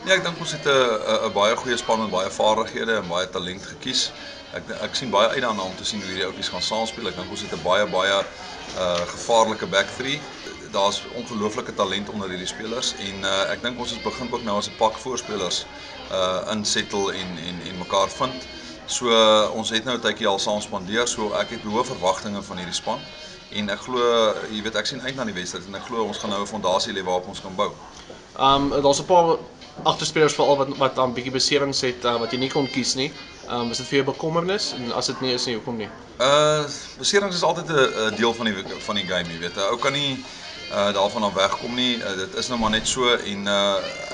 Ja, ek dink ons het 'n baie goeie span met baie vaardighede en baie talent gekies. Ek sien baie uit daarna om te sien hoe hierdie ouetjies gaan saamspeel. Ek dink ons het 'n baie gevaarlike back three. Daar's ongelooflike talent onder hierdie spelers en ek dink ons is begin ook nou as 'n pak voorspelers insettle en mekaar vind. So ons het nou 'n tydjie al saam spandeer, so ek het hoë verwagtinge van hierdie span. En ek glo, jy weet, ek sien uit na die wedstryd en ek glo ons gaan nou 'n fondasie lê waarop ons kan bou. Daar's 'n paar agterspelers veral wat aan bietjie beserings het wat jy nie kon kies nie. Is dit vir jou bekommernis en as dit nie is nie, hoekom nie? Beserings is altyd 'n deel van die game, jy weet. 'n Ou kan nie daarvan af wegkom nie. Dit is nou maar net so en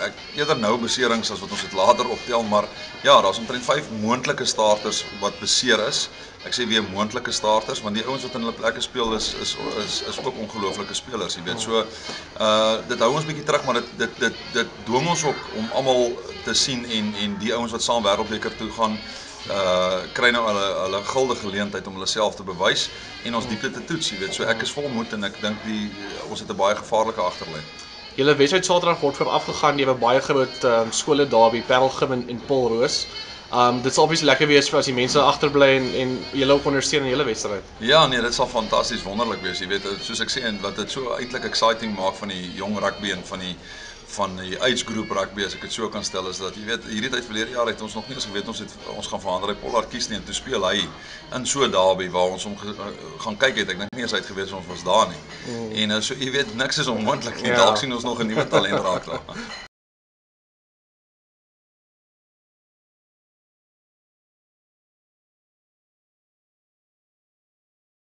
ek eerder nou beserings as wat ons dit later optel, maar ja, daar's omtrent 5 moontlike starters wat beseer is. Ek sê weer moontlike starters want die ouens wat in hulle plekke speel is ook ongelooflike spelers, jy weet. So dit hou ons bietjie terug, maar dit dwing ons ook om almal te sien en die ouens wat saam wêreldbeker toe gaan kry nou hulle guldige geleentheid om hulle self te bewys en ons diepte te toets, jy weet. So ek is vol moed en ek dink ons het 'n baie gevaarlike agterlyn. Julle wedstryd Saterdag word vooraf gegaan deur 'n baie groot skole derby, Parelgym en Paul Roos. Dit sal obviously lekker wees vir as die mense agterbly en julle ook ondersteun in julle wedstryd. Ja, nee, dit sal fantasties wonderlik wees, jy weet. Soos ek sê en wat dit so eintlik exciting maak van die jong rugby en van die age group rugby, as ek dit so kan stel, is dat jy weet hierdie tyd verlede jaar het ons nog nie eens geweet ons gaan vir Andre Pollard kies nie en toe speel hy in so derby waar ons hom gaan kyk het. Ek dink nie eens hy het geweet ons was daar nie. En so jy weet niks is onmoontlik nie. Dalk sien ons nog 'n nuwe talent raak daar.